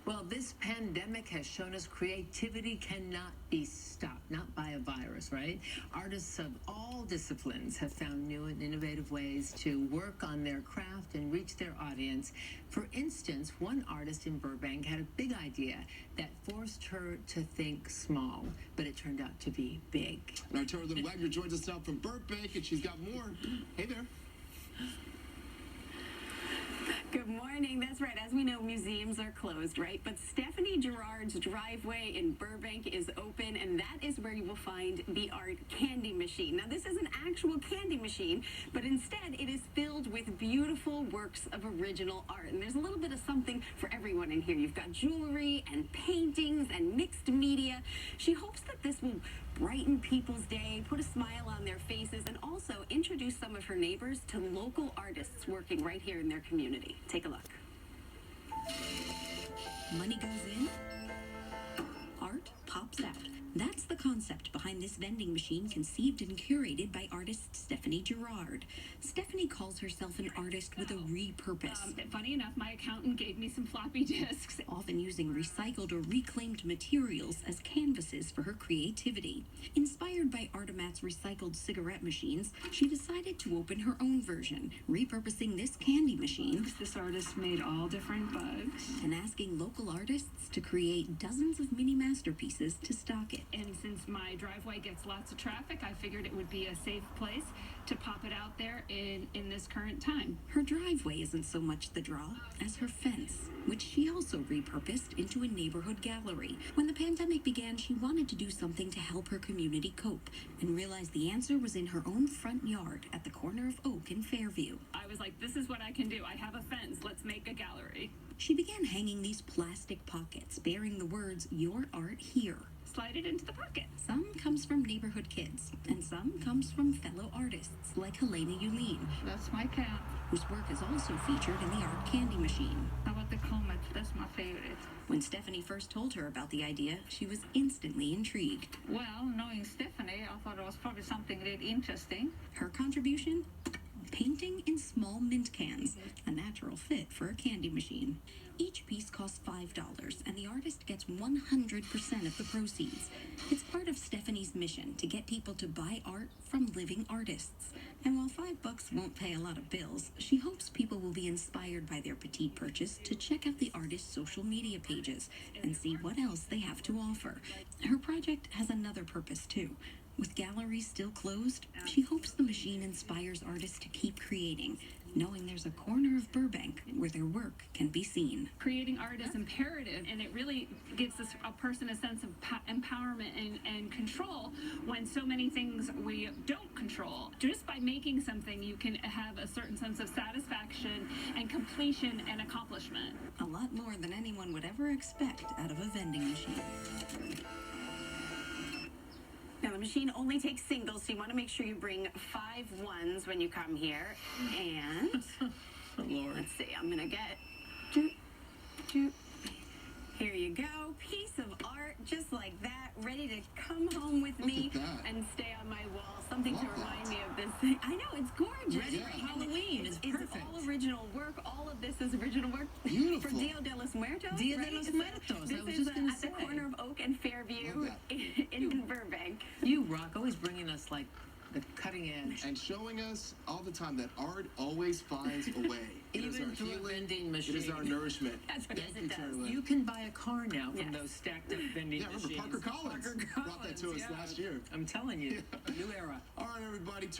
Well, this pandemic has shown us creativity cannot be stopped, not by a virus, right? Artists of all disciplines have found new and innovative ways to work on their craft and reach their audience. For instance, one artist in Burbank had a big idea that forced her to think small, but it turned out to be big. And our Tara Lynn Wagner joins us now from Burbank, and she's got more. Hey there. Good morning. That's right. As we know, museums are closed, right? But Stefanie Girard's driveway in Burbank is open, and that is where you will find the art candy machine. Now, this is an actual candy machine, but instead it is filled with beautiful works of original art. And there's a little bit of something for everyone in here. You've got jewelry and paintings and mixed media. She hopes that this will brighten people's day, put a smile on their faces, and also introduce some of her neighbors to local artists working right here in their community. Take a look. Money goes in, art pops out. That's the concept behind this vending machine conceived and curated by artist Stefanie Girard. Stefanie calls herself an artist with a repurpose. Funny enough, my accountant gave me some floppy disks. Often using recycled or reclaimed materials as canvases for her creativity. Inspired by Artemat's recycled cigarette machines, she decided to open her own version, repurposing this candy machine. This artist made all different bugs. And asking local artists to create dozens of mini masterpieces to stock it. And since my driveway gets lots of traffic, I figured it would be a safe place to pop it out there in this current time. Her driveway isn't so much the draw as her fence, which she also repurposed into a neighborhood gallery. When the pandemic began, she wanted to do something to help her community cope and realized the answer was in her own front yard at the corner of Oak and Fairview. I was like, this is what I can do. I have a fence. Let's make a gallery. She began hanging these plastic pockets bearing the words, "Your art here." Slide it into the pocket. Some comes from neighborhood kids, and some comes from fellow artists like Helena Yulin, That's my cat. whose work is also featured in the art candy machine. How about the comet? That's my favorite. When Stefanie first told her about the idea, she was instantly intrigued. Well, knowing Stefanie, I thought it was probably something really interesting. Her contribution? Painting in small mint cans, a natural fit for a candy machine. Each piece costs $5, and the artist gets 100% of the proceeds. It's part of Stefanie's mission to get people to buy art from living artists. And while $5 won't pay a lot of bills, she hopes people will be inspired by their petite purchase to check out the artist's social media pages and see what else they have to offer. Her project has another purpose, too. With galleries still closed, she hopes the machine inspires artists to keep creating, knowing there's a corner of Burbank where their work can be seen. Creating art is imperative, and it really gives a person a sense of empowerment and control when so many things we don't control. Just by making something, you can have a certain sense of satisfaction and completion and accomplishment. A lot more than anyone would ever expect out of a vending machine. Now, the machine only takes singles, so you want to make sure you bring 5 ones when you come here. And Lord. let's see, I'm going to get... Here you go. Piece of art, just like that, ready to come home with me and stay on my wall. Something to remind me of this thing. I know, it's gorgeous. Ready for Halloween. It's perfect. It's all original work. All of this is original work. Beautiful. For Dia de los Muertos. Dia de right? los Muertos. This I was is just going to at say. the corner of Oak and Fairview in Burbank. You rock, always bringing us like the cutting edge. And showing us all the time that art always finds a way. It is Even our through a healing. vending It machine. is our nourishment. That's what Thank it you, does. Tara Lynn. You can buy a car now from Yes. those stacked up vending Yeah, remember machines. Parker Collins Parker brought that to Collins, us yeah. last year. I'm telling you, new era. All right, everybody.